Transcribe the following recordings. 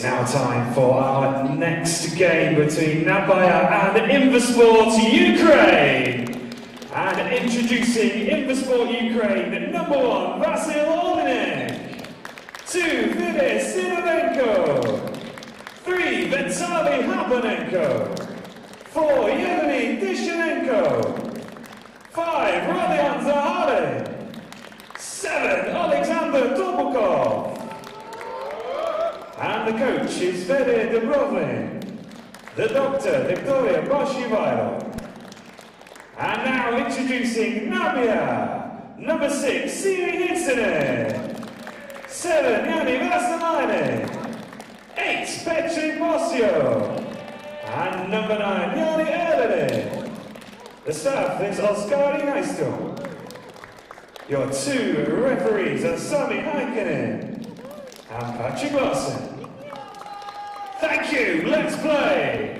It's now time for our next game between Näpäjä and Invasport Ukraine. And introducing Invasport Ukraine, number 1, Vasil Olenek. 2, Vidar Sinovenko. 3, Vitaly Hapanenko. 4, Yevgeny Tishenenko. 5, Rodion Zahari. 7, Alexander Topokov. And the coach is Fede Dubrovin. The doctor, Victoria Boshivairo. And now introducing Näpäjä, number 6, Siiri Nitsinen. 7, Jani Vasalainen. 8, Petri Mosio. And number 9, Jani Erlinen. The staff is Oskari Naisto. Your 2 referees are Sami Heikkinen and Patrick Larson. Thank you, let's play!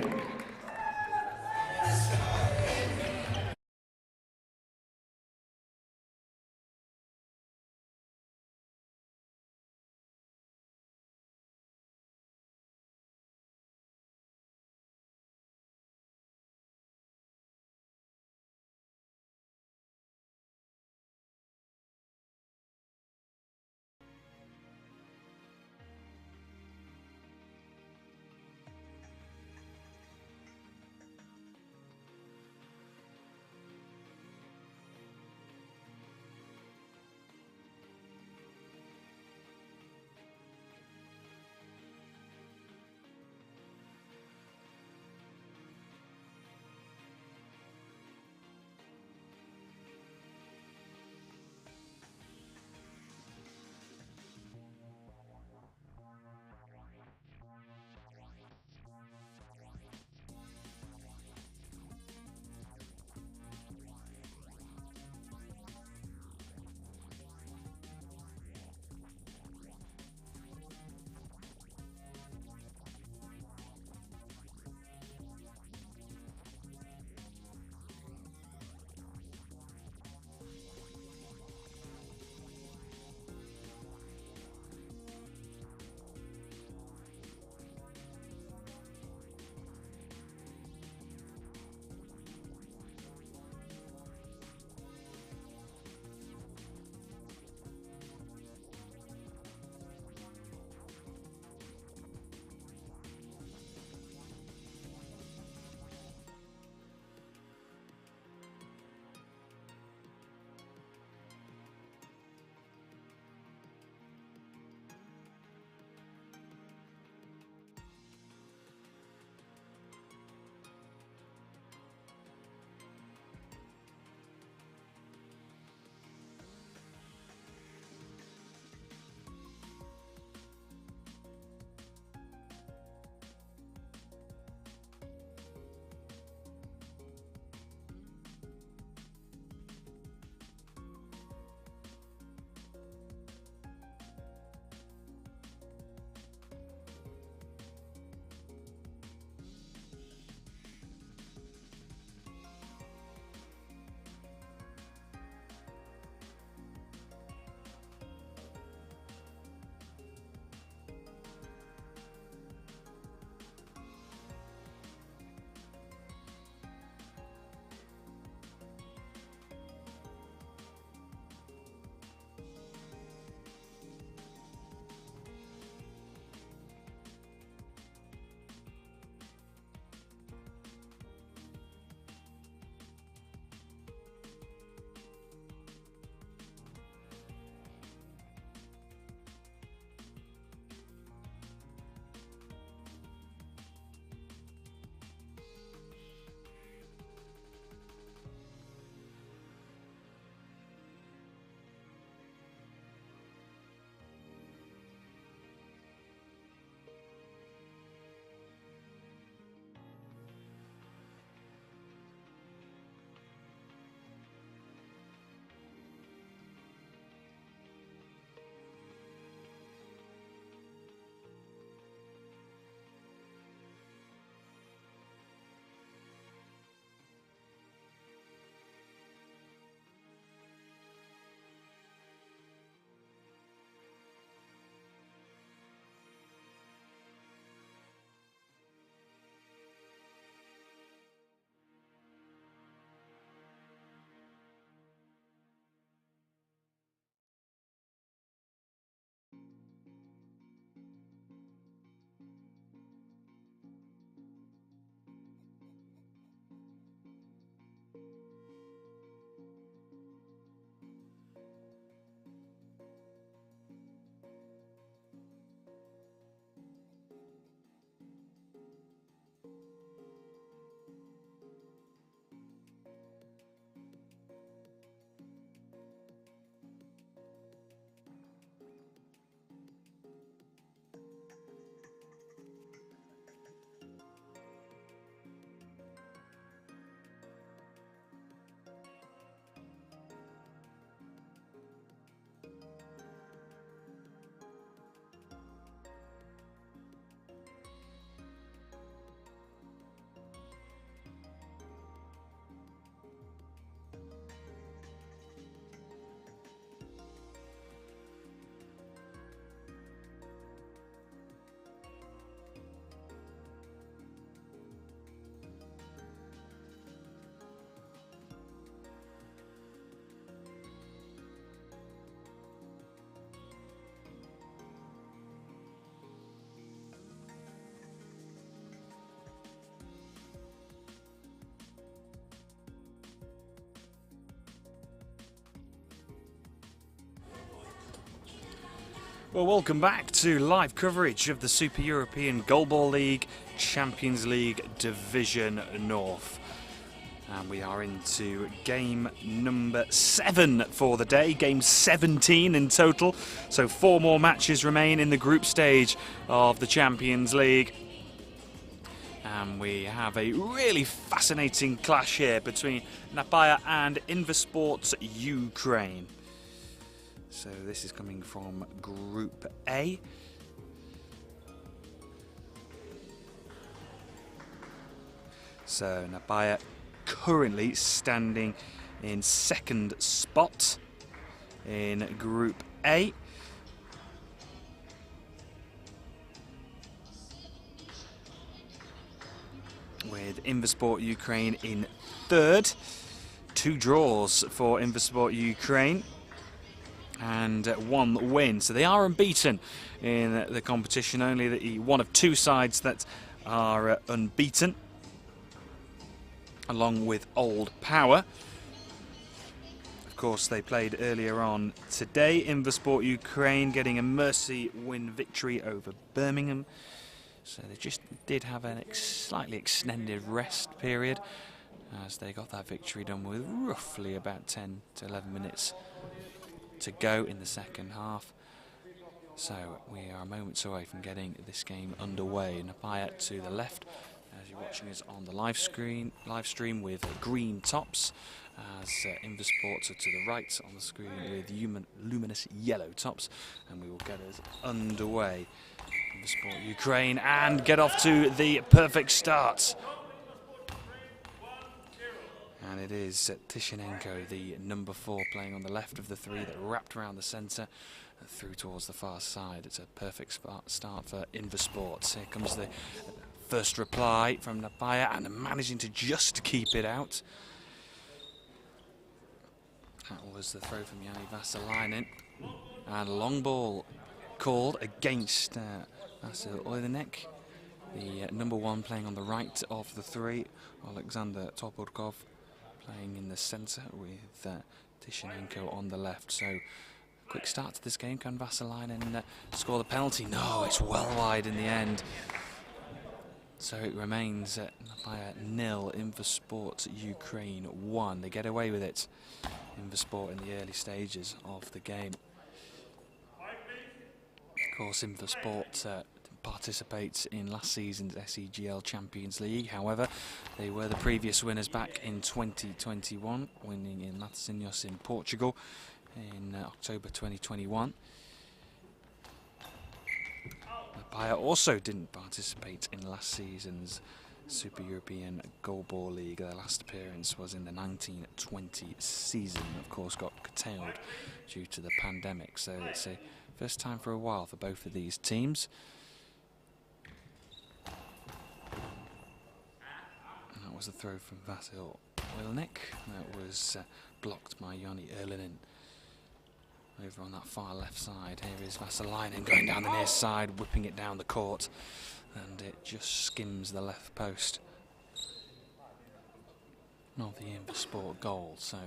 Well, welcome back to live coverage of the Super European Goalball League Champions League Division North. And we are into game number 7 for the day, game 17 in total. So 4 more matches remain in the group stage of the Champions League. And we have a really fascinating clash here between Näpäjä and Invasport Ukraine. So this is coming from Group A. So Näpäjä currently standing in 2nd spot in Group A. With Invasport Ukraine in 3rd. 2 draws for Invasport Ukraine and 1 win. So they are unbeaten in the competition, only one of 2 sides that are unbeaten, along with Old Power. Of course, they played earlier on today. Invasport Ukraine getting a mercy win victory over Birmingham. So they just did have a slightly extended rest period as they got that victory done with roughly about 10 to 11 minutes to go in the second half. So we are moments away from getting this game underway. Näpäjä to the left, as you're watching us on the live stream with green tops, as Invasport are to the right on the screen with luminous yellow tops, and we will get us underway. Invasport Ukraine and get off to the perfect start. And it is Tishenenko, the number 4, playing on the left of the 3 that wrapped around the centre and through towards the far side. It's a perfect start for Invasport. Here comes the first reply from Näpäjä, and managing to just keep it out. That was the throw from Jani Vasalainen. And a long ball called against Vasil Oilenek, the number 1 playing on the right of the 3. Alexander Topodkov playing in the centre with Tishenenko on the left. So quick start to this game. Can Vasalainen score the penalty? No, it's well wide in the end. So it remains Näpäjä 0, Invasport Ukraine 1. They get away with it. Invasport in the early stages of the game. Of course, Invasport participates in last season's SEGL Champions League. However, they were the previous winners back in 2021, winning in Matosinhos in Portugal in October 2021. Näpäjä also didn't participate in last season's Super European Goalball League. Their last appearance was in the 1920 season, of course got curtailed due to the pandemic. So it's a first time for a while for both of these teams. And that was a throw from Vasil Oilenek. That was blocked by Joni Erlinen. Over on that far left side, here is Vasalainen going down the near side, whipping it down the court, and it just skims the left post of the Invasport goal. So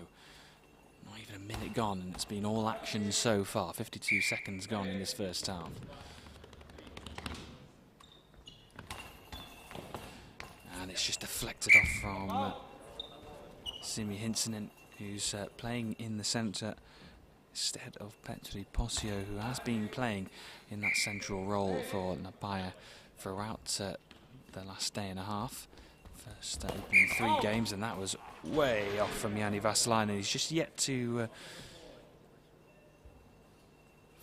not even a minute gone, and it's been all action so far. 52 seconds gone in this first half. And it's just deflected off from Simi Hinssinen, who's playing in the centre instead of Petri Posio, who has been playing in that central role for Näpäjä throughout the last day and a half. First opening 3 games, and that was way off from Jani Vasalainen. He's just yet to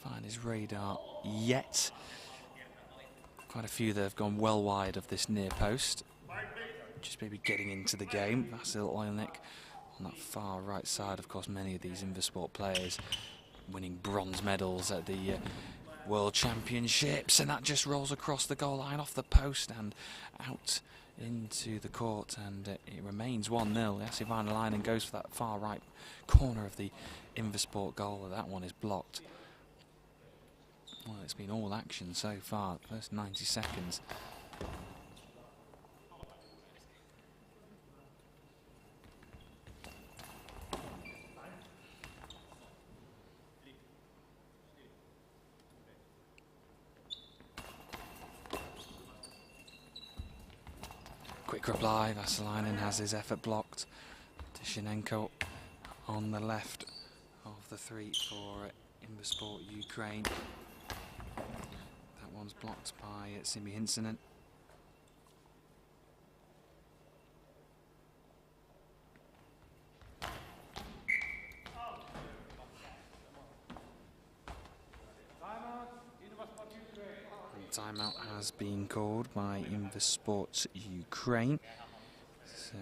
find his radar yet. Quite a few that have gone well wide of this near post. Just maybe getting into the game. Vasil Oilenek on that far right side. Of course, many of these Invasport players winning bronze medals at the World Championships, and that just rolls across the goal line off the post and out into the court, and it remains 1-0. Jasi Vasalainen goes for that far right corner of the Invasport goal. That one is blocked. Well, it's been all action so far, the first 90 seconds. Quick reply, Vasalainen has his effort blocked. Tishenenko on the left of the three for Invasport Ukraine. That one's blocked by Simi Hinssinen. Timeout has been called by Invasport Ukraine. So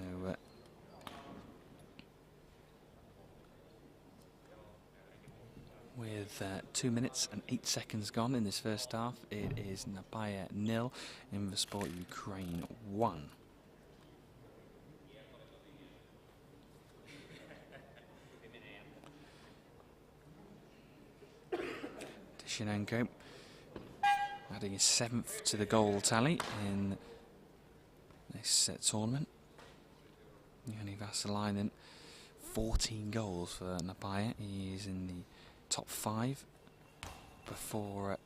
with 2 minutes and 8 seconds gone in this first half, it is Näpäjä 0, Invasport Ukraine 1. Tishenenko adding his 7th to the goal tally in this tournament. Joni Vasalainen, 14 goals for Näpäjä. He is in the top 5 before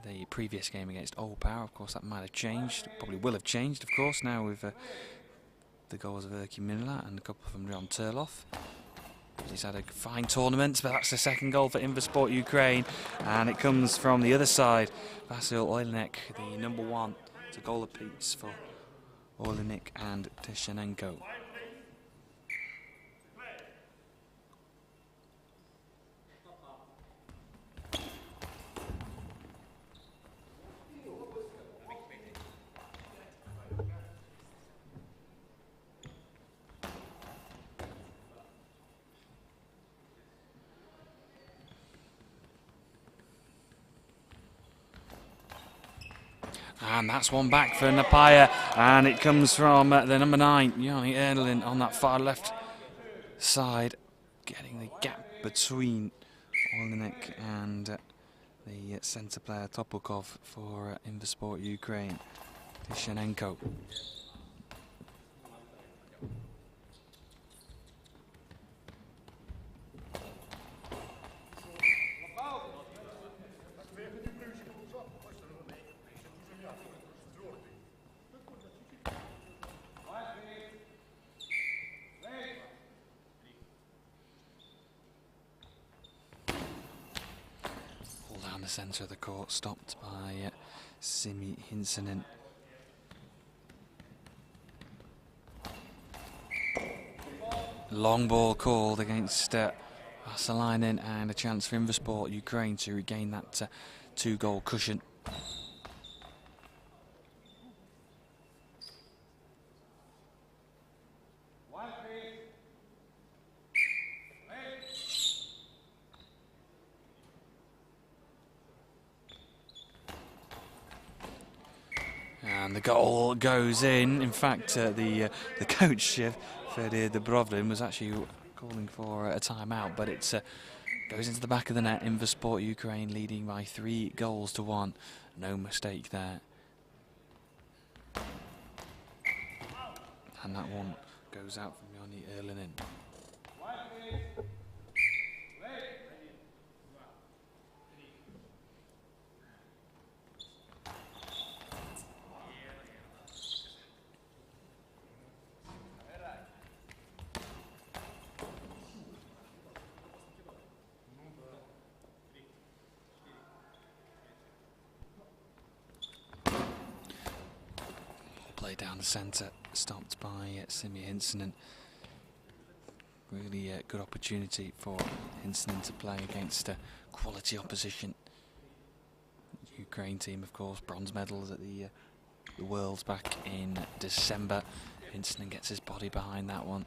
the previous game against Old Power. Of course, that might have changed. Probably will have changed, of course, now with the goals of Erkki Minala and a couple from Jan Turloff. He's had a fine tournament, but that's the second goal for Invasport Ukraine, and it comes from the other side. Vasil Oylenek, the number 1. It's a goal apiece for Oylenek and Tishenenko. And that's one back for Näpäjä, and it comes from the number 9, Joni Erlin, on that far left side, getting the gap between Oylenek and the centre player Topukov for Invasport Ukraine, Tishenenko. The centre of the court, stopped by Simi Hinssinen. Long ball called against Vasalainen, and a chance for Invasport Ukraine to regain that 2-goal cushion. And the goal goes in. In fact, the coach, Fede Dubrovlin, was actually calling for a timeout, but it goes into the back of the net. Invasport Ukraine leading by 3-1. No mistake there. And that one goes out from Joni Erlinen. Play down the centre, stopped by Simi Hinssinen. Really good opportunity for Hinssinen to play against quality opposition. Ukraine team, of course, bronze medals at the Worlds back in December. Hinssinen gets his body behind that one.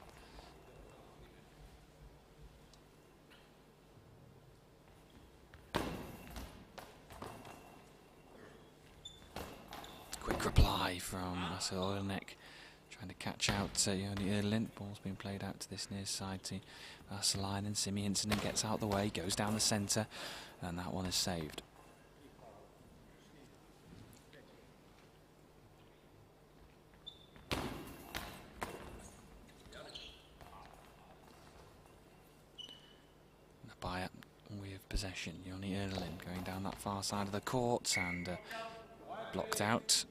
Quick reply from Vasil Oylenek, trying to catch out Joni Erlin. Ball's been played out to this near side to Vasalainen. Simi Hinssinen gets out the way, goes down the centre, and that one is saved. Näpäjä with possession. Joni Erlin going down that far side of the court and blocked out.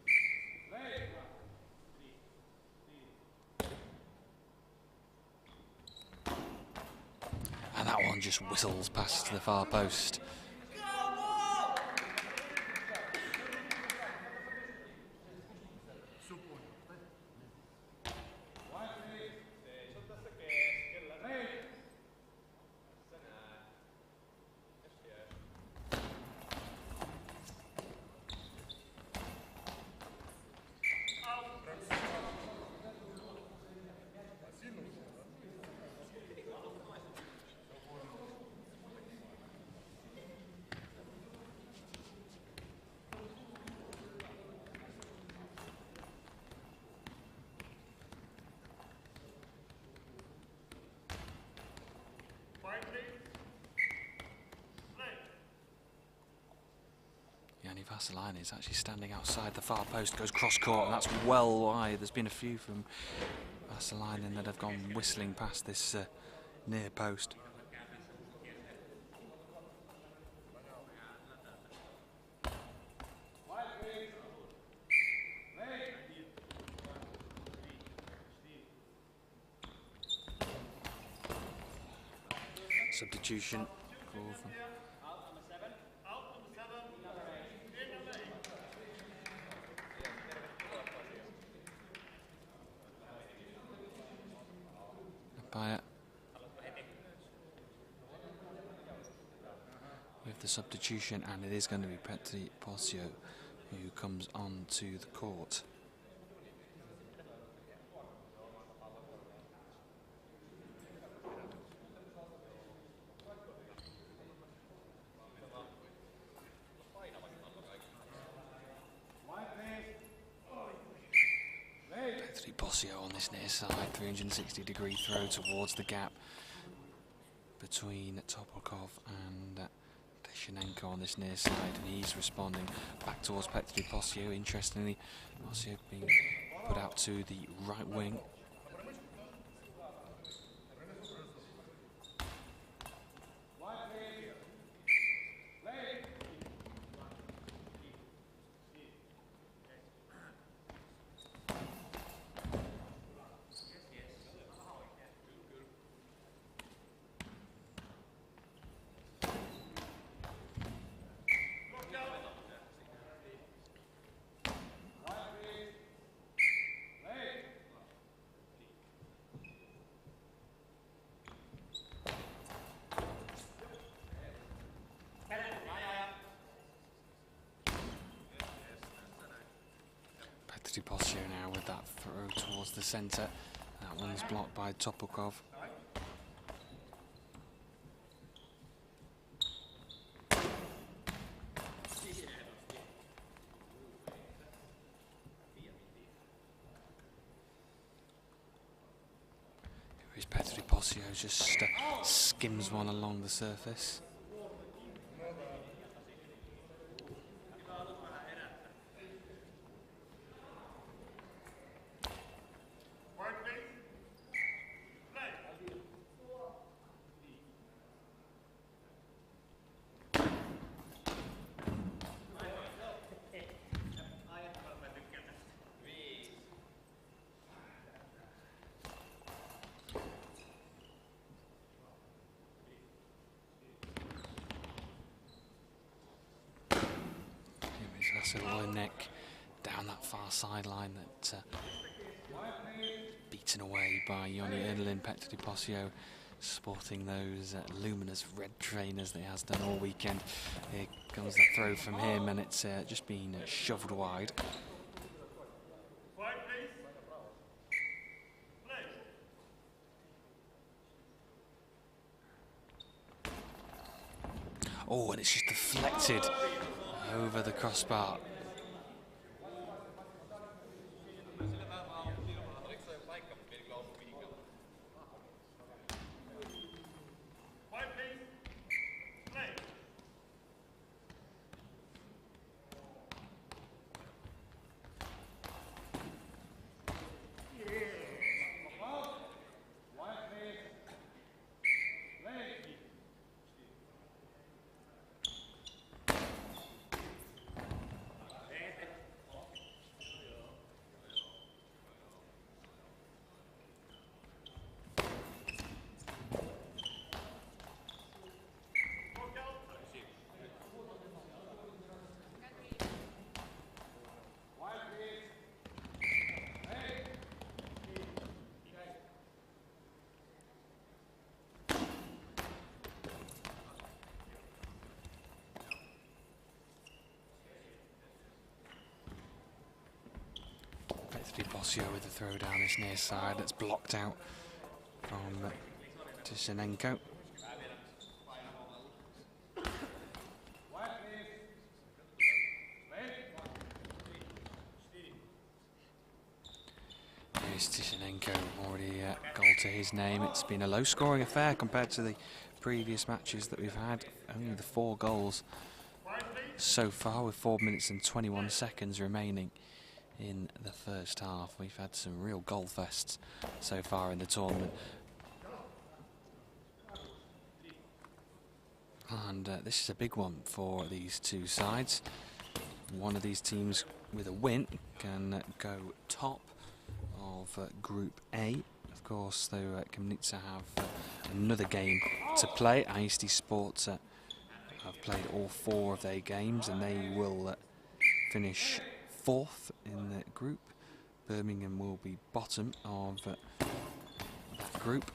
that one just whistles past the far post. Vassalainen is actually standing outside the far post, goes cross court, and that's well wide. There's been a few from Vassalainen that have gone whistling past this near post. Substitution. Näpäjä with the substitution, and it is going to be Petri Posio who comes on to the court. Posio on this near side, 360-degree throw towards the gap between Topolkov and Deshenenko on this near side, and he's responding back towards Petri Posio. Interestingly, Posio being put out to the right wing. Posio now with that throw towards the centre. That one's blocked by Topolkov. Here's Petri Posio, just skims one along the surface. That's a low neck down that far sideline that beaten away by Joni Ernlin. Petri Posio sporting those luminous red trainers that he has done all weekend. Here comes the throw from him, and it's just been shoved wide. Oh, and it's just deflected over the crossbar. Bosio with the throw down this near side. That's blocked out from Tyshenenko. Here's Tyshenenko, already goal to his name. It's been a low-scoring affair compared to the previous matches that we've had. Only the 4 goals so far, with 4 minutes and 21 seconds remaining in the first half. We've had some real goal fests so far in the tournament. And this is a big one for these two sides. One of these teams with a win can go top of Group A. Of course, though, Kamnitsa have another game to play. Aisti Sports have played all 4 of their games, and they will finish 4th in the group. Birmingham will be bottom of that group.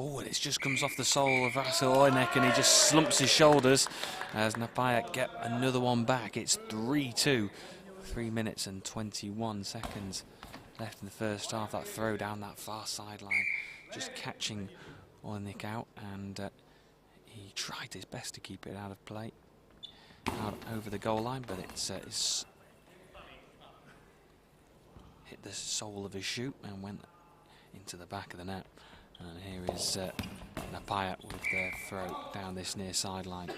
Oh, and it just comes off the sole of Vasil Oynek, and he just slumps his shoulders as Näpäjä get another one back. It's 3-2. 3 minutes and 21 seconds left in the first half. That throw down that far sideline, just catching Oynek out, and he tried his best to keep it out of play, out over the goal line, but it's hit the sole of his shoe and went into the back of the net. And here is Näpäjä with their throw down this near sideline.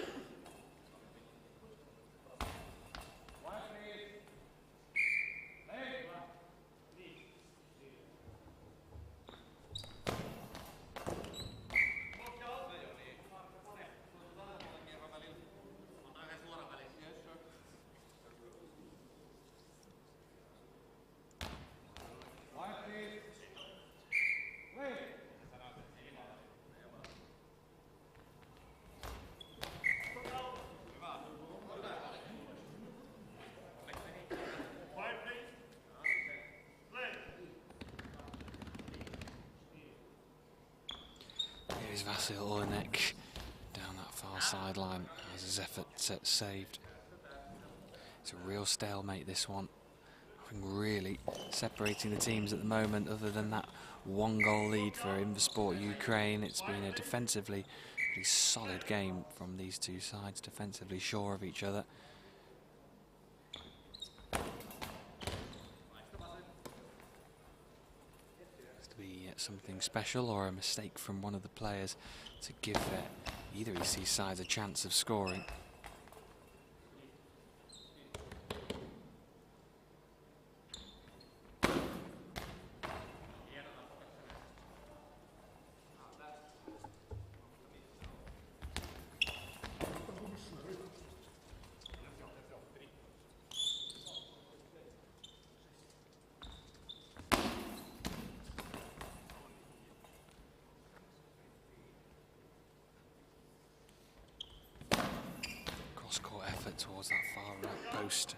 Here's Vasil Oynek down that far sideline as his effort saved. It's a real stalemate, this one. Nothing really separating the teams at the moment other than that 1-goal lead for Invasport Ukraine. It's been a defensively pretty solid game from these two sides, defensively sure of each other. Something special or a mistake from one of the players to give either of these sides a chance of scoring. Cross-court effort towards that far right post.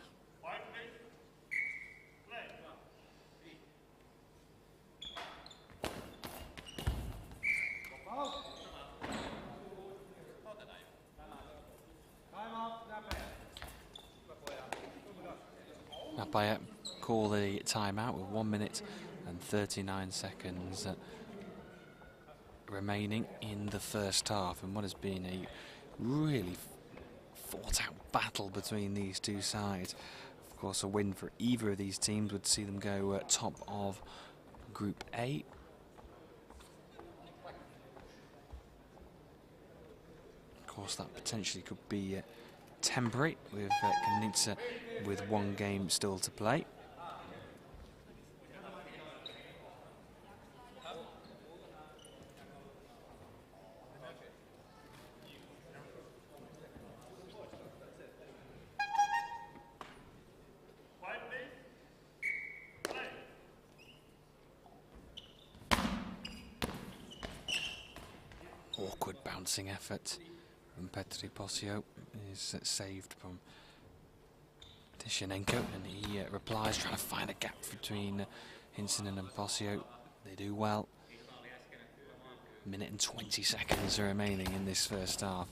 Näpäjä call the timeout with 1 minute and 39 seconds remaining in the first half, and what has been a really fought-out battle between these two sides. Of course, a win for either of these teams would see them go top of Group A. Of course, that potentially could be temporary, with Kamnitsa with 1 game still to play. awkward bouncing effort from Petri Posio is saved from Tishanenko, and he replies, trying to find a gap between Hinsonen and Posio. They do well. Minute and 20 seconds are remaining in this first half.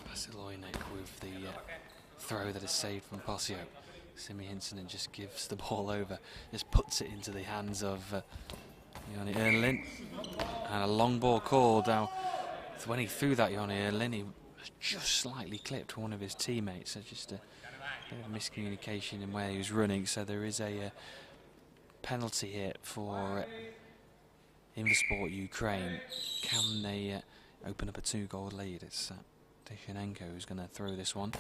Vasiloinek with the throw that is saved from Posio. Simi Hinsonen just gives the ball over, just puts it into the hands of Joni Erlin. And a long ball called. Now, when he threw that, Joni Erlin, he was just slightly clipped one of his teammates. So just a bit of miscommunication in where he was running. So there is a penalty here for Invasport Ukraine. Can they open up a 2-goal lead? It's Tishanenko who's going to throw this one,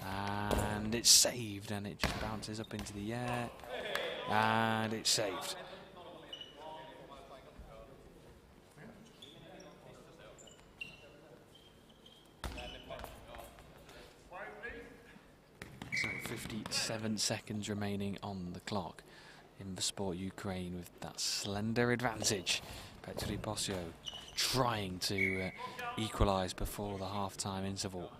and it's saved, and it just bounces up into the air, and it's saved. So 57 seconds remaining on the clock. Invasport Ukraine with that slender advantage. Petri Posio trying to equalise before the half-time interval.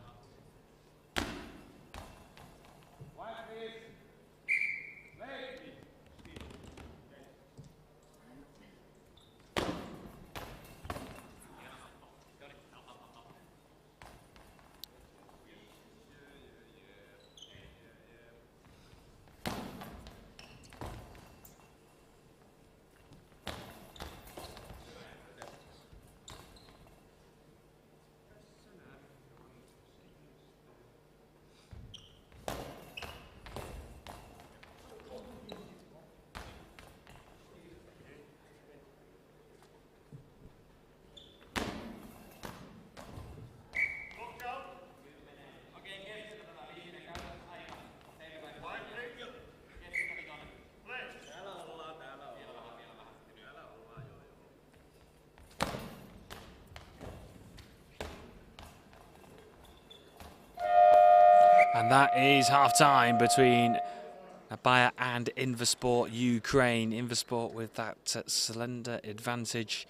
And that is half-time between Näpäjä and Invasport Ukraine. Invasport with that slender advantage,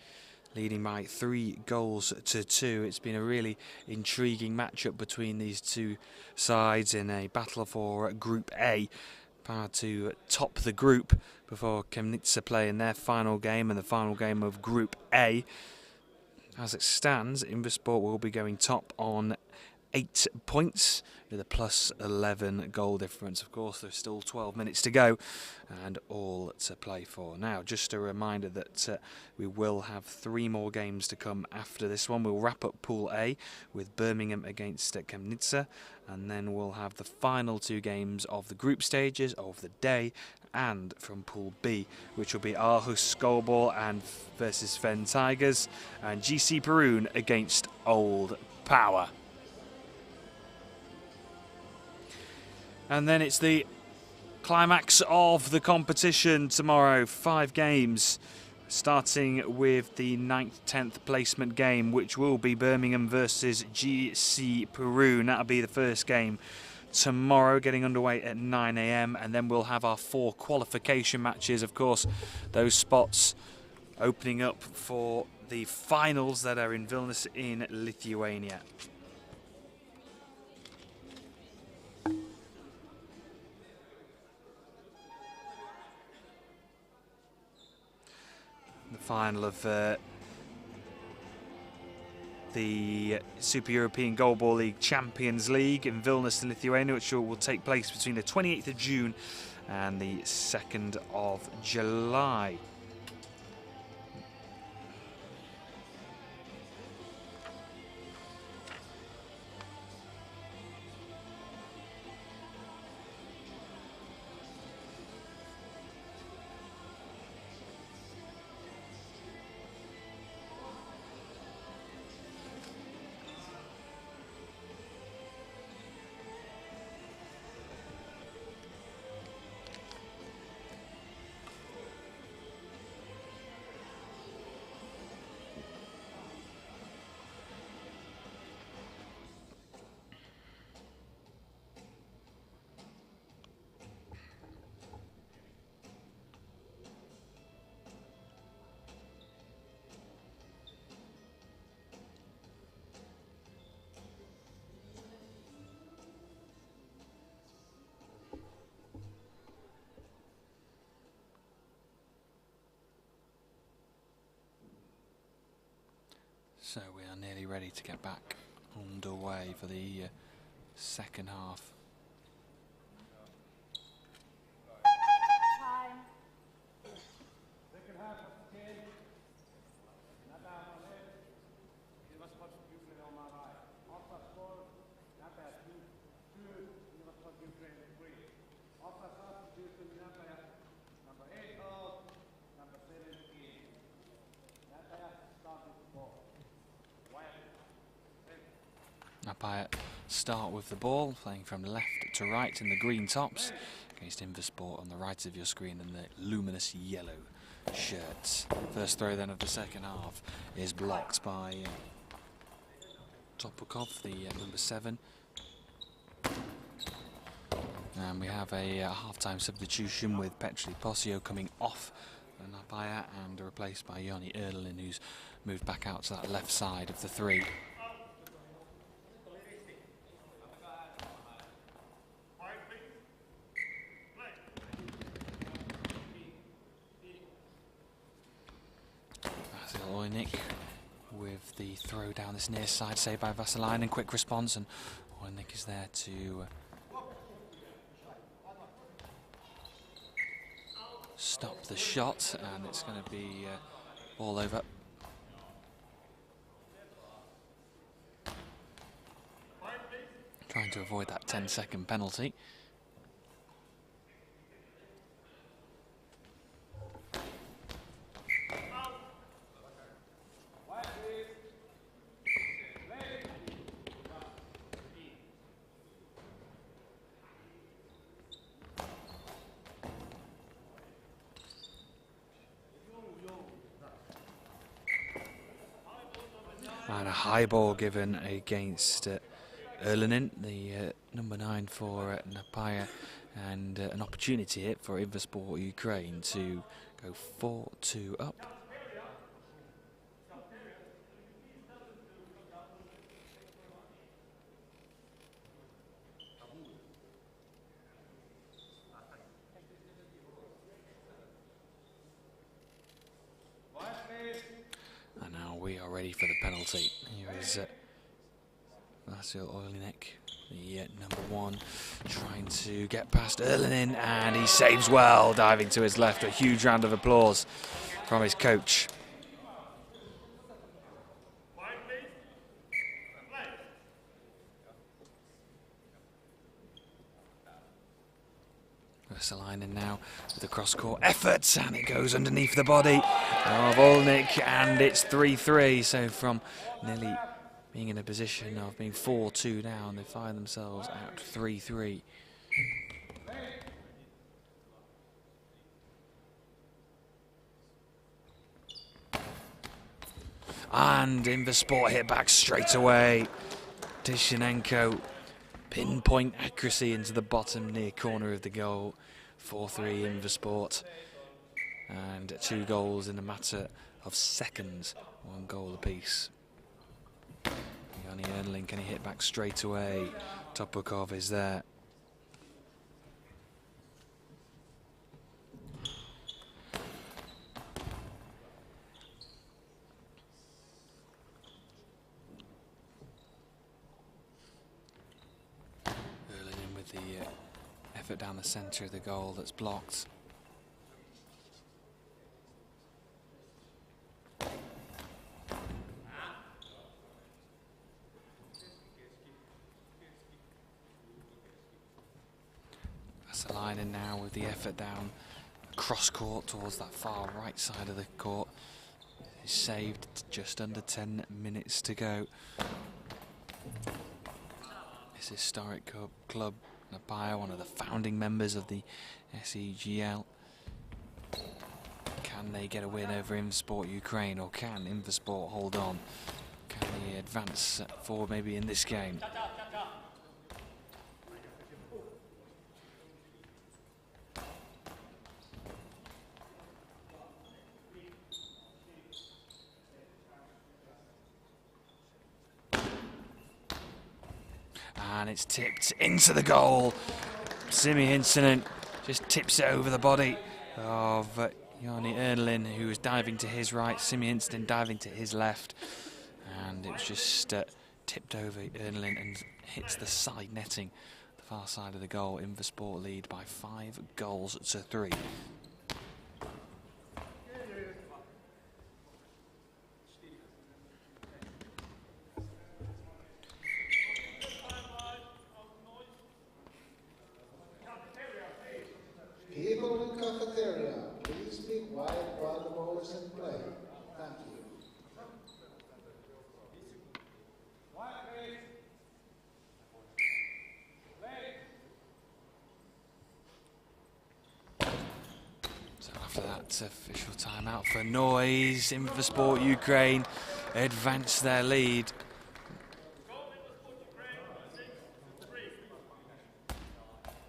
leading by 3-2. It's been a really intriguing matchup between these two sides in a battle for Group A. Power to top the group before Chemnitsa play in their final game and the final game of Group A. As it stands, Invasport will be going top on 8 points with a +11 goal difference. Of course, there's still 12 minutes to go and all to play for. Now, just a reminder that we will have 3 more games to come after this one. We'll wrap up Pool A with Birmingham against Chemnitsa, and then we'll have the final 2 games of the group stages of the day, and from Pool B, which will be Aarhus Goalball and versus Fen Tigers, and GC Perun against Old Power. And then it's the climax of the competition tomorrow. 5 games, starting with the 9th, 10th placement game, which will be Birmingham versus GC Perun. That'll be the first game tomorrow, getting underway at 9 AM. And then we'll have our 4 qualification matches. Of course, those spots opening up for the finals that are in Vilnius in Lithuania. The final of the Super European Goalball League Champions League in Vilnius in Lithuania, which will take place between the 28th of June and the 2nd of July. nearly ready to get back underway for the second half. Näpäjä start with the ball, playing from left to right in the green tops against Invasport on the right of your screen in the luminous yellow shirts. First throw then of the second half is blocked by Topukov, the number 7. And we have a half-time substitution with Petri Posio coming off Näpäjä and replaced by Joni Erlin, who's moved back out to that left side of the 3. With the throw down this near side, saved by Vasalainen, quick response, and Oinik is there to stop the shot, and it's going to be all over. Trying to avoid that 10-second penalty. And a high ball given against Erlinen, the number 9 for Näpäjä, and an opportunity here for Invasport Ukraine to go 4-2 up. And now we are ready for the penalty. Here is Vasil Oilik, the number 1, trying to get past Erlinen, and he saves well, diving to his left. A huge round of applause from his coach. Vasalainen now with the cross-court effort, and it goes underneath the body of Oilik, and it's 3-3. So from nearly being in a position of being 4-2 down, they find themselves out 3-3. And Invasport hit back straight away. Tishenenko, pinpoint accuracy into the bottom near corner of the goal. 4-3 Invasport. And 2 goals in a matter of seconds. 1 goal apiece. Joni Erlin, can he hit back straight away? Topukov is there. Erlin in with the effort down the centre of the goal that's blocked. Vasalainen now with the effort down cross court towards that far right side of the court. He's saved just under 10 minutes to go. This historic club, Näpäjä, one of the founding members of the SEGL. Can they get a win over Invasport Ukraine, or can Invasport hold on? Can they advance forward maybe in this game? And it's tipped into the goal. Simi Hinssinen just tips it over the body of Joni Erlin, who is diving to his right. Simi Hinssinen diving to his left. and it was just tipped over Erlin and hits the side netting, the far side of the goal. Invasport lead by 5 goals to 3. People in cafeteria, please be quiet while the ball is in play. Thank you. So after that official timeout for noise, Invasport Ukraine advance their lead.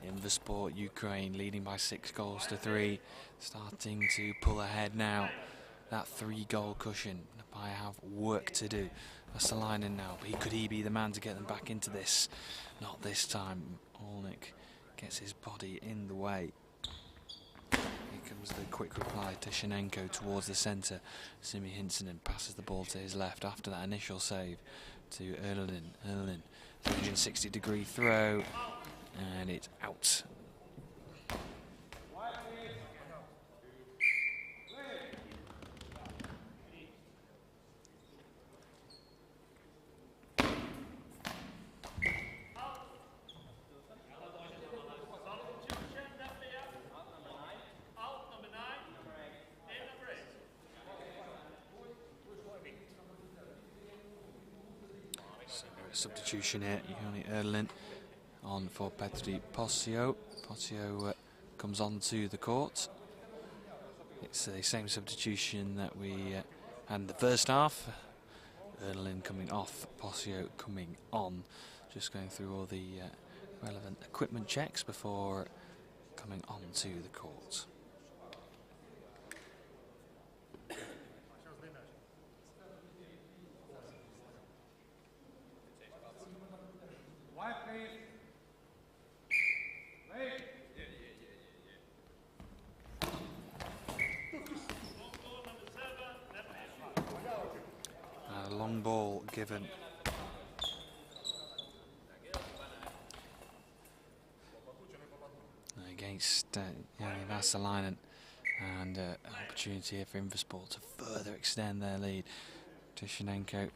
Invasport Ukraine leading by 6 goals to 3, starting to pull ahead now. That 3-goal cushion. Näpäjä have work to do. Vasalainen now, but could he be the man to get them back into this? Not this time. Olnik gets his body in the way. Here comes the quick reply to Shenenko towards the centre. Simi Hinsonen passes the ball to his left after that initial save to Erlin. Erlin, 360-degree throw, and it's out. Substitution here, Joni Erlin on for Petri Posio. Posio comes onto the court. It's the same substitution that we had in the first half. Erlin coming off, Posio coming on. Just going through all the relevant equipment checks before coming onto the court. A long ball given. Against Jani Vasalainen, and an opportunity here for Invasport to further extend their lead. Tishenenko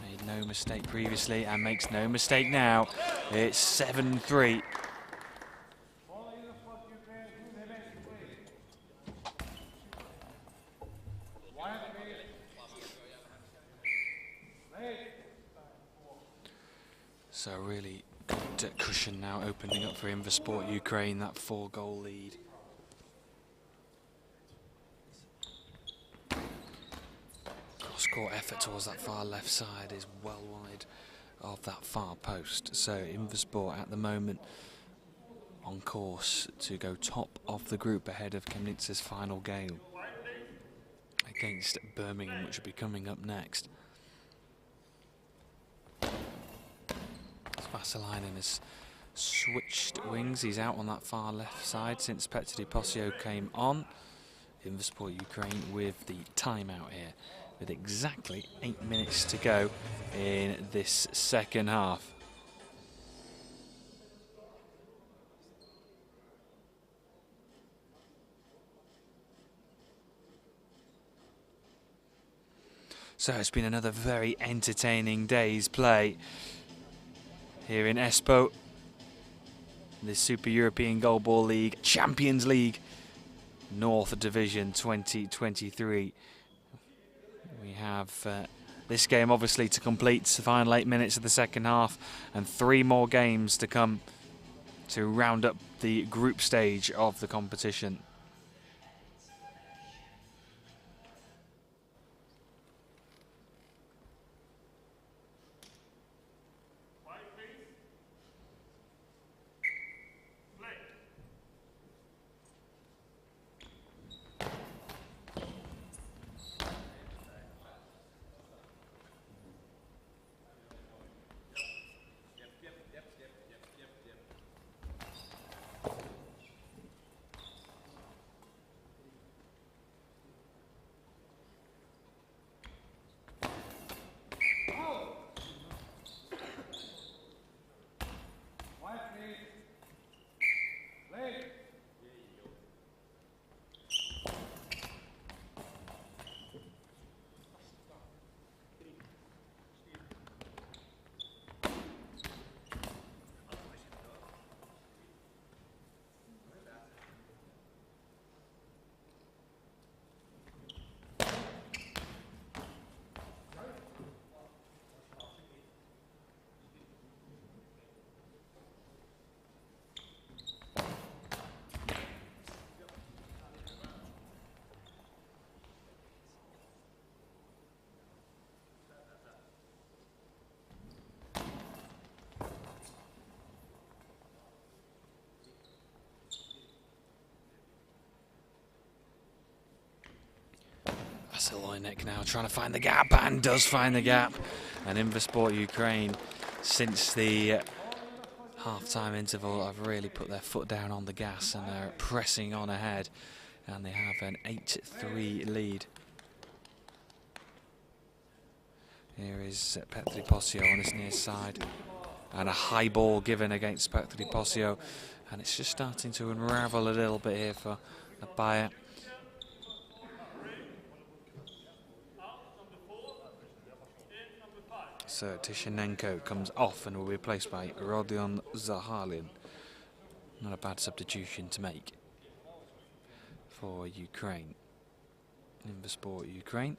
made no mistake previously and makes no mistake now. It's 7-3. So really good cushion now opening up for Invasport Ukraine, that 4-goal lead. Cross-court effort towards that far left side is well wide of that far post. So Invasport at the moment on course to go top of the group ahead of Chemnitsa's final game against Birmingham, which will be coming up next. Vasalainen has switched wings. He's out on that far left side since Petri Posio came on. Invasport Ukraine with the timeout here, with exactly 8 minutes to go in this second half. So it's been another very entertaining day's play here in Espoo, the Super European Goalball League Champions League North Division 2023. We have this game obviously to complete the final 8 minutes of the second half, and 3 more games to come to round up the group stage of the competition. Vasilojnik now trying to find the gap, and does find the gap. And Invasport Ukraine, since the half-time interval, have really put their foot down on the gas and they're pressing on ahead. And they have an 8-3 lead. Here is Petri Posio on his near side. And a high ball given against Petri Posio. And it's just starting to unravel a little bit here for Näpäjä. So Tishenenko comes off and will be replaced by Rodion Zahalin. Not a bad substitution to make for Ukraine. Invasport Ukraine.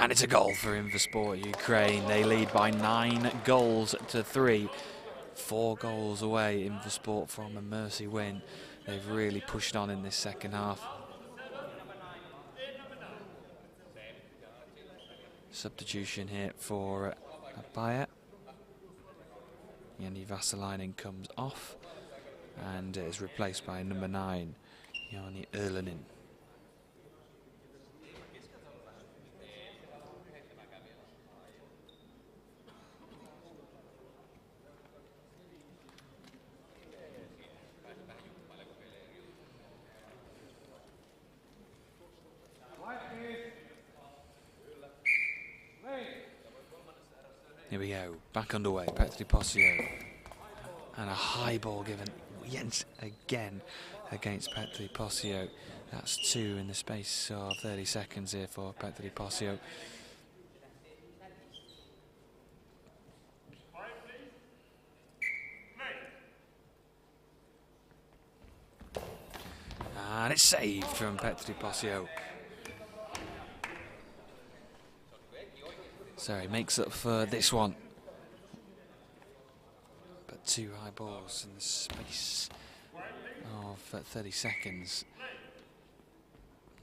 And it's a goal for Invasport Ukraine. They lead by 9 goals to 3. 4 goals away, Invasport, from a mercy win. They've really pushed on in this second half. Substitution here for Näpäjä. Jani Vasilojnik comes off and is replaced by number 9, Jani Erlenin. Here we go, back underway, Petri Posio. And a high ball given yet again against Petri Posio. That's 2 in the space of 30 seconds here for Petri Posio. And it's saved from Petri Posio. So he makes up for this one. But 2 high balls in the space of 30 seconds.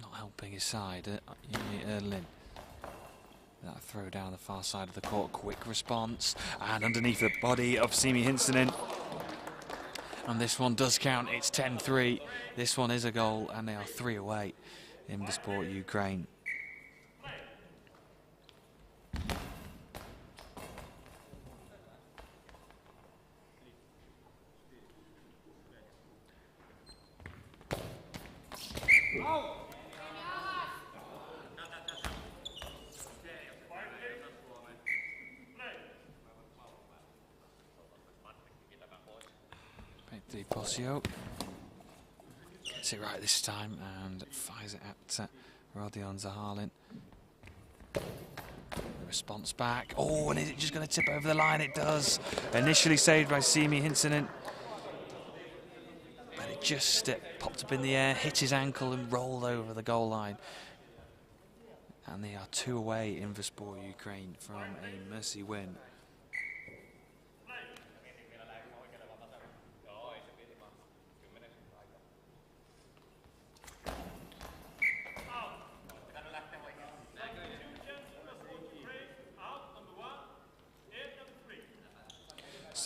Not helping his side. Erlin. That throw down the far side of the court. Quick response. And underneath the body of Simi Hinsonen. And this one does count. It's 10-3. This one is a goal and they are 3 away. Invasport Ukraine. Petri Posio gets it right this time and fires it at Rodion Zahalin. Response back. Oh, and is it just going to tip over the line? It does. Initially saved by Simi Hinsonen. But it just popped up in the air, hit his ankle and rolled over the goal line. And they are 2 away, Invasport Ukraine, from a mercy win.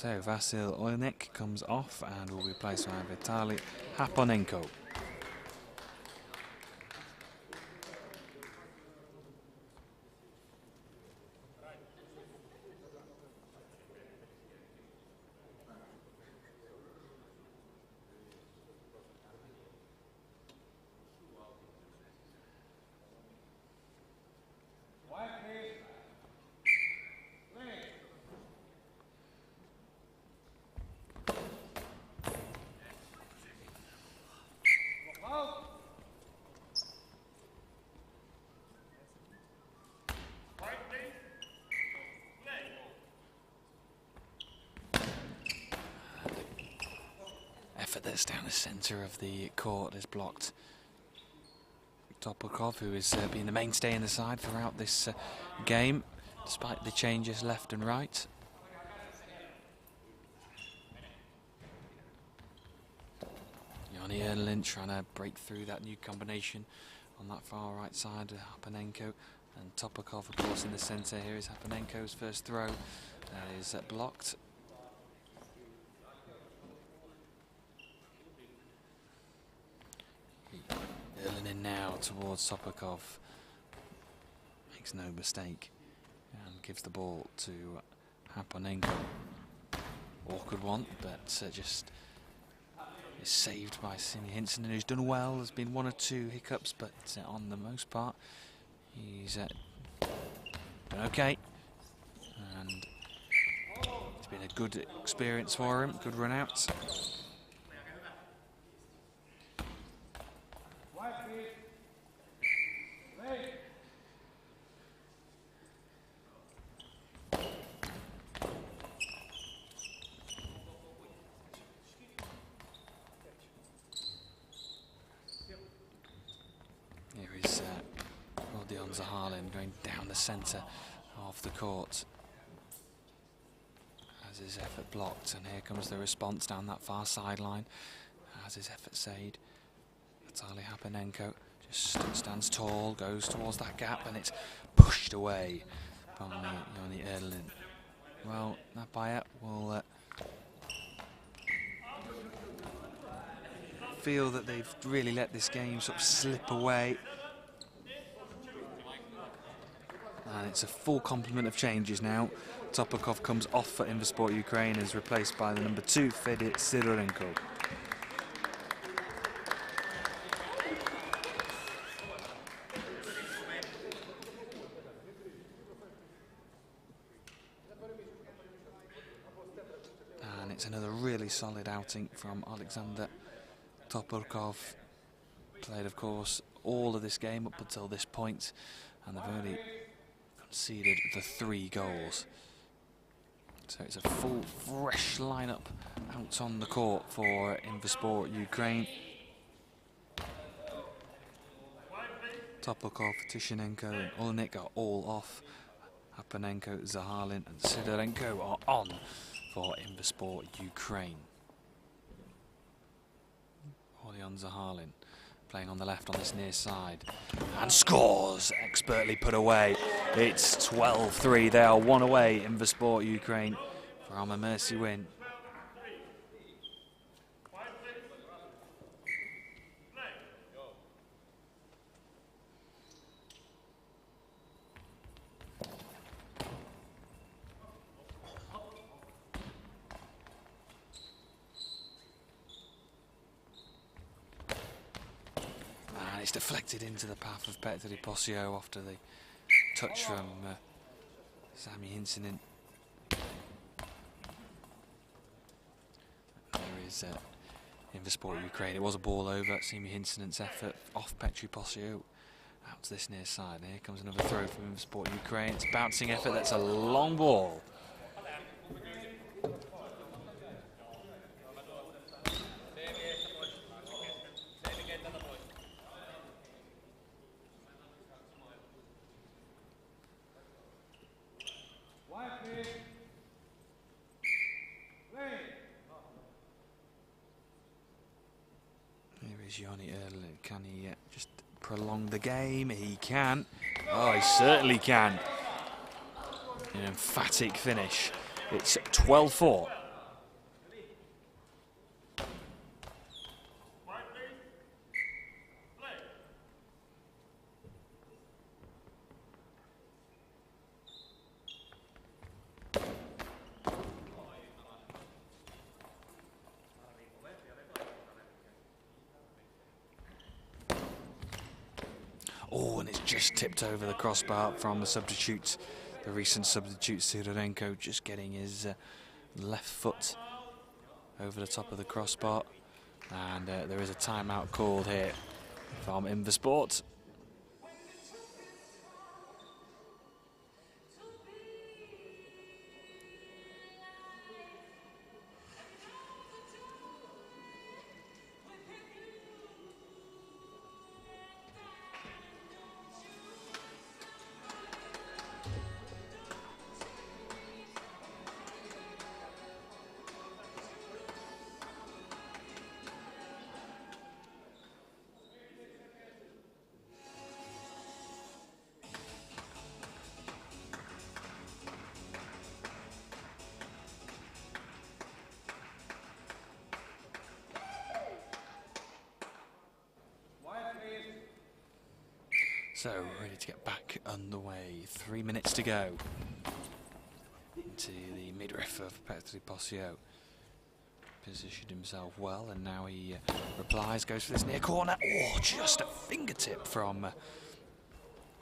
So Vasil Olnik comes off and will be replaced by Vitaly Haponenko. That's down the centre of the court is blocked. Topokov, who has been the mainstay in the side throughout this game, despite the changes left and right. Joni Erlin trying to break through that new combination on that far right side of Haponenko. And Topokov, of course, in the centre. Here is Haponenko's first throw. That is blocked. Erlin in now towards Topokov. Makes no mistake and gives the ball to Haponenko. Awkward one, but just is saved by Simi Hinson, who's done well. There's been one or two hiccups, but on the most part, he's done okay. And it's been a good experience for him, good run out. Going down the centre of the court as his effort blocked, and here comes the response down that far sideline as his effort saved. Vitaly Haponenko just stands tall, goes towards that gap, and it's pushed away by Joni Erlin. Well, Näpäjä will feel that they've really let this game sort of slip away. And it's a full complement of changes now. Topokov comes off for Invasport Ukraine and is replaced by the number 2, Fedor Sidorenko. And it's another really solid outing from Alexander Topokov. Played, of course, all of this game up until this point, and they've only conceded the 3 goals. So it's a full, fresh lineup out on the court for Invasport Ukraine. Topokov, Tishenenko and Olnik are all off. Haponenko, Zahalin and Sidorenko are on for Invasport Ukraine. Orlean Zahalin playing on the left on this near side, and scores, expertly put away. It's 12-3, they are 1 away, Invasport Ukraine, from a mercy win. It's deflected into the path of Petteri Posio after the touch from Sami Hinssinen. There is Invasport Ukraine. It was a ball over. Sami Hinssinen's effort off Petteri Posio out to this near side. And here comes another throw from Invasport Ukraine. It's a bouncing effort. That's a long ball. Joni Erlin, can he just prolong the game? He can. Oh, he certainly can. An emphatic finish. It's 12-4. Oh, and it's just tipped over the crossbar from the substitute, the recent substitute Sidorenko, just getting his left foot over the top of the crossbar. And there is a timeout called here from Invasport. So, ready to get back underway. 3 minutes to go into the midriff of Petri Posio. Positioned himself well, and now he replies, goes for this near corner. Oh, just a fingertip from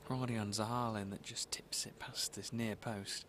Rodion Zahalin that just tips it past this near post.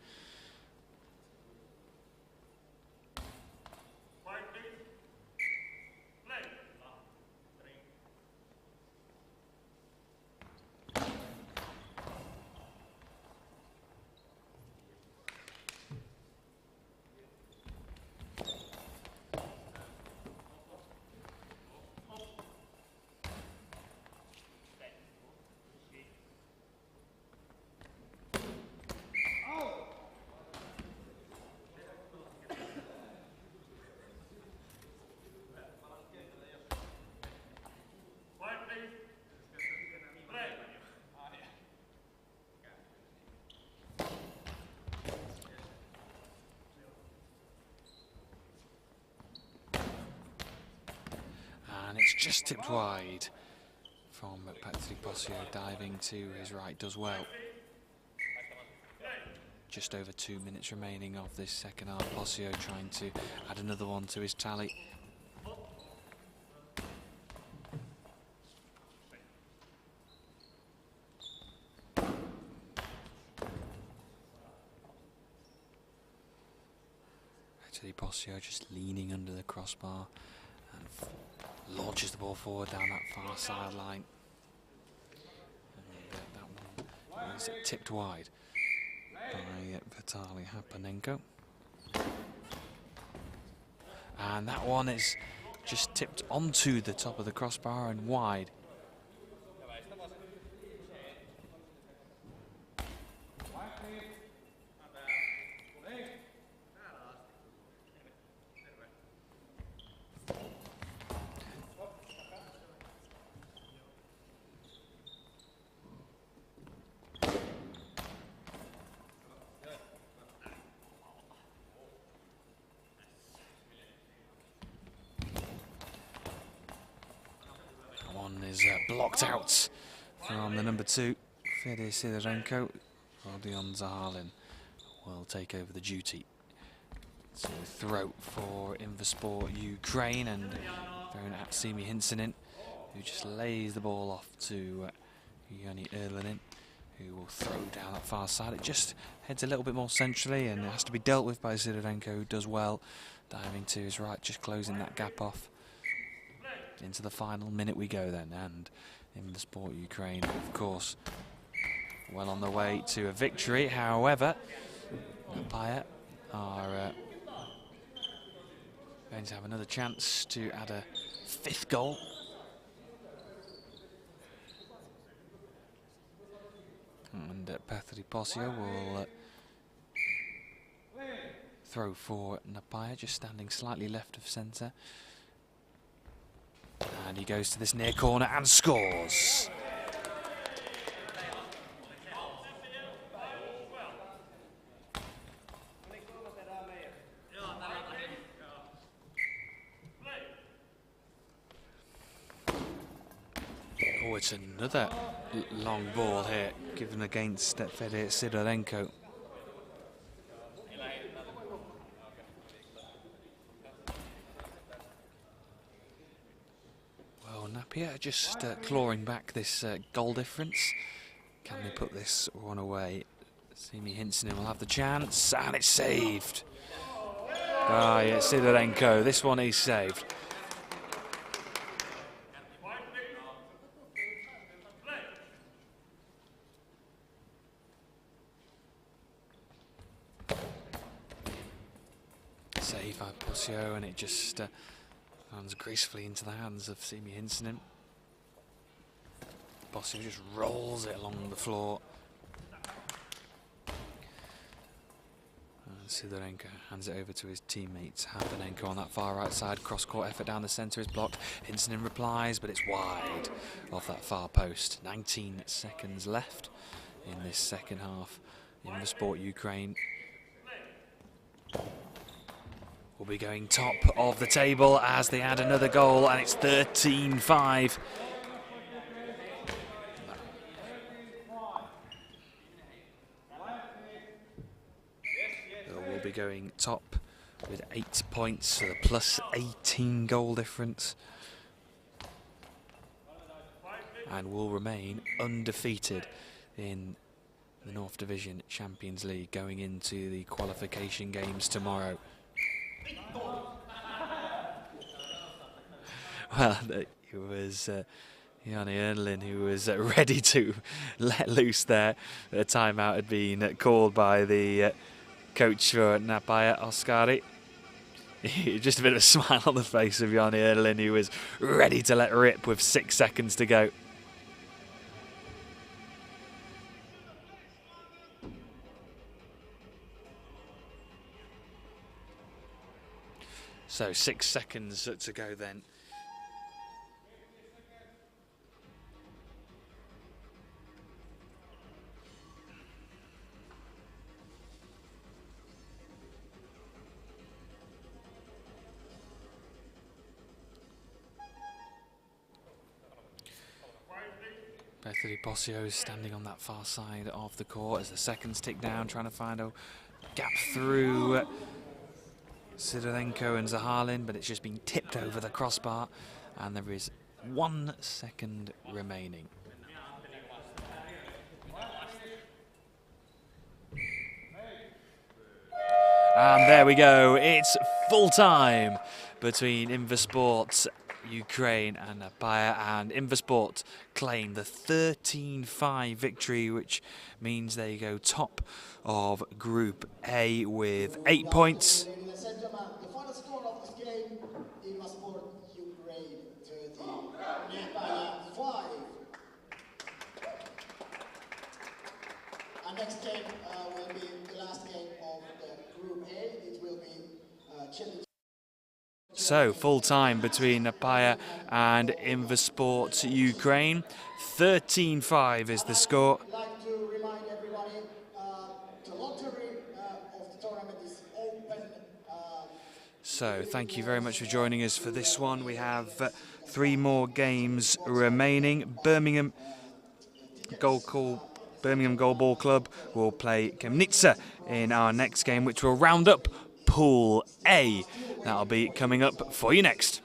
And it's just tipped wide from Petri Posio, diving to his right, does well. Just over 2 minutes remaining of this second half. Posio trying to add another one to his tally. Petri Posio just leaning under the crossbar and launches the ball forward down that far sideline. And that one is tipped wide by Vitaly Hapanenko. And that one is just tipped onto the top of the crossbar and wide. Is blocked out from the number 2, Fede Sidorenko. Rodion Zahalin will take over the duty. So throw for Invasport Ukraine, and throwing at Simi Hinsenin, who just lays the ball off to Joni Erlinin, who will throw down that far side. It just heads a little bit more centrally, and it has to be dealt with by Sidorenko, who does well, diving to his right, just closing that gap off. Into the final minute we go then, and Invasport Ukraine, of course, well on the way to a victory. However, Näpäjä are going to have another chance to add a 5th goal. And Petri Posio will throw for Näpäjä, just standing slightly left of centre. And he goes to this near corner and scores. Oh, it's another long ball here, given against Fede Sidorenko. Näpäjä just clawing back this goal difference. Can they put this one away? Simi Hinsonen will have the chance, and it's saved. Ah, yeah, Sidorenko, this one is saved. Save by Posio, and it just lands gracefully into the hands of Simi Hinsonen. Posio just rolls it along the floor. And Sidorenko hands it over to his teammates. Hapanenko on that far right side. Cross-court effort down the centre is blocked. Hinsonen replies, but it's wide off that far post. 19 seconds left in this second half. Invasport Ukraine will be going top of the table as they add another goal, and it's 13-5. Will be going top with 8 points, so the plus 18 goal difference, and will remain undefeated in the North Division Champions League going into the qualification games tomorrow. Well, it was Jani Erlin who was ready to let loose there. A timeout had been called by the coach for Näpäjä, Oskari. Just a bit of a smile on the face of Jani Erlin, who was ready to let rip with 6 seconds to go. So 6 seconds to go then. Petteri Posio is standing on that far side of the court as the seconds tick down, trying to find a gap through Sidorenko and Zahalin, but it's just been tipped over the crossbar, and there is 1 second remaining. And there we go, it's full time between Invasport Ukraine and Näpäjä, and Invasport claim the 13-5 victory, which means they go top of Group A with 8 points. Ladies and gentlemen, the final score of this game, Invasport Ukraine 30, Näpäjä 5. And next game will be the last game of the Group A. It will be Chile. So, full time between Näpäjä and Invasport Ukraine. 13-5 is the score. I'd like to remind everybody, the lottery of the tournament is open. So, thank you very much for joining us for this one. We have 3 more games remaining. Birmingham Goalball Club will play Chemnitsa in our next game, which will round up Pool A. That'll be coming up for you next.